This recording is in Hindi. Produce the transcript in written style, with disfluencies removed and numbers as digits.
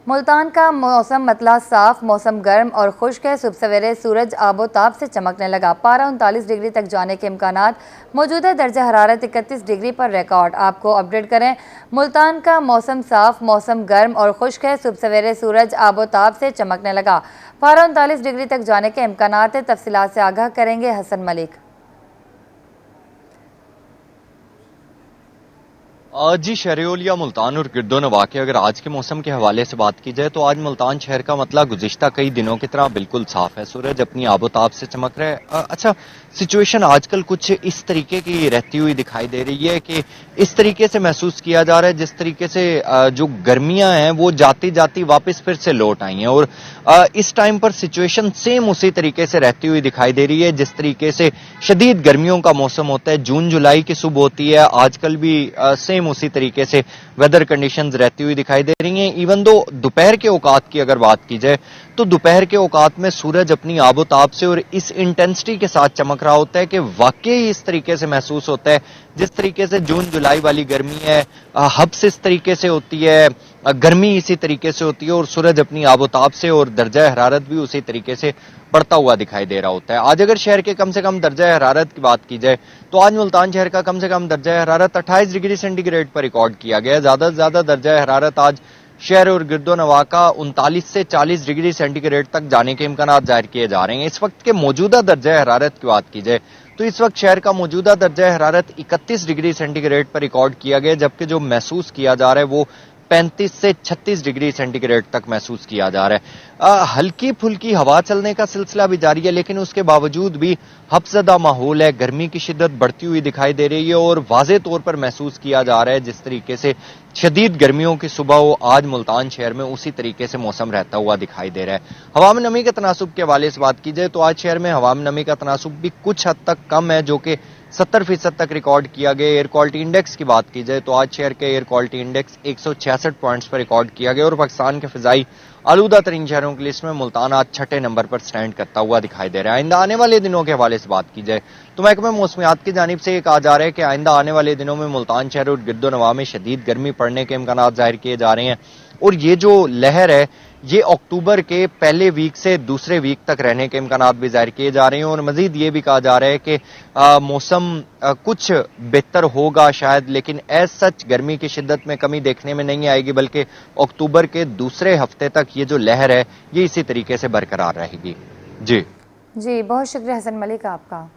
मुल्तान का मौसम मतला साफ, मौसम गर्म और खुश्क है। सुबह सवेरे सूरज आबोताब से चमकने लगा। पारा 39 डिग्री तक जाने के इम्कानात। मौजूदा दर्जा हरारत 31 डिग्री पर रिकॉर्ड। आपको अपडेट करें, मुल्तान का मौसम साफ, मौसम गर्म और खुश्क है। सुबह सवेरे सूरज आबोताब से चमकने लगा। पारा 39 डिग्री तक जाने के इम्कानात है। तफसीलात से आगाह करेंगे हसन मलिक। जी, शहरियोलिया, मुल्तान और गिरदोनवा के अगर आज के मौसम के हवाले से बात की जाए तो आज मुल्तान शहर का मतला गुज़िश्ता कई दिनों की तरह बिल्कुल साफ है। सूरज अपनी आबोताब से चमक रहा है। अच्छा, सिचुएशन आजकल कुछ इस तरीके की रहती हुई दिखाई दे रही है कि इस तरीके से महसूस किया जा रहा है जिस तरीके से जो गर्मियां हैं वो जाती जाती वापस फिर से लौट आई हैं और इस टाइम पर सिचुएशन सेम उसी तरीके से रहती हुई दिखाई दे रही है जिस तरीके से शदीद गर्मियों का मौसम होता है, जून जुलाई की सुबह होती है। आजकल भी सेम उसी तरीके से वेदर कंडीशंस रहती हुई दिखाई दे रही हैं। इवन दो दोपहर के औकात की अगर बात की जाए तो दोपहर के औकात में सूरज अपनी आबोताब से और इस इंटेंसिटी के साथ चमक रहा होता है कि वाकई इस तरीके से महसूस होता है जिस तरीके से जून जुलाई वाली गर्मी है, हब्स इस तरीके से होती है, गर्मी इसी तरीके से होती है और सूरज अपनी आबोताब से और दर्जा हरारत भी उसी तरीके से बढ़ता हुआ दिखाई दे रहा होता है। आज अगर शहर के कम से कम दर्जा हरारत की बात की जाए तो आज मुल्तान शहर का कम से कम दर्जा हरारत 28 डिग्री सेंटीग्रेड पर रिकॉर्ड किया गया है। ज्यादा से ज्यादा दर्जा हरारत आज शहर और गिरदोनवा का 39 से 40 डिग्री सेंटीग्रेड तक जाने के इम्कानात जाहिर किए जा रहे हैं। इस वक्त के मौजूदा दर्जा हरारत की बात की जाए तो इस वक्त शहर का मौजूदा दर्जा हरारत 31 डिग्री सेंटीग्रेड पर रिकॉर्ड किया गया, जबकि जो महसूस किया जा रहा है वो 35 से 36 डिग्री सेंटीग्रेड तक महसूस किया जा रहा है। हल्की फुल्की हवा चलने का सिलसिला भी जारी है, लेकिन उसके बावजूद भी हफ्ज़दा माहौल है। गर्मी की शिद्दत बढ़ती हुई दिखाई दे रही है और वाज़े तौर पर महसूस किया जा रहा है जिस तरीके से शदीद गर्मियों की सुबह हो आज मुल्तान शहर में उसी तरीके से मौसम रहता हुआ दिखाई दे रहा है। हवा में नमी के तनासुब के हवाले से बात की जाए तो आज शहर में हवा में नमी का तनासुब भी कुछ हद तक कम है, जो कि 70% तक रिकॉर्ड किया गया। एयर क्वालिटी इंडेक्स की बात की जाए तो आज शहर के एयर क्वालिटी इंडेक्स 166 पॉइंट्स पर रिकॉर्ड किया गया और पाकिस्तान के फिजाई आलूदा तरीन शहरों की लिस्ट में मुल्तान आज 6ठे नंबर पर स्टैंड करता हुआ दिखाई दे रहा है। आइंदा आने वाले दिनों के हवाले से बात की जाए तो महकमा मौसमियात की जानिब से कहा जा रहा है कि आइंदा आने वाले दिनों में मुल्तान शहर और गिरदोनवा में शदीद गर्मी पड़ने के इम्कानात जाहिर किए जा रहे हैं और ये जो लहर है ये अक्टूबर के पहले वीक से दूसरे वीक तक रहने के इम्कानात भी जाहिर किए जा रहे हैं और मजीद ये भी कहा जा रहा है कि मौसम कुछ बेहतर होगा शायद, लेकिन एज सच गर्मी की शिद्दत में कमी देखने में नहीं आएगी, बल्कि अक्टूबर के दूसरे हफ्ते तक ये जो लहर है ये इसी तरीके से बरकरार रहेगी। जी बहुत शुक्रिया हसन मलिक आपका।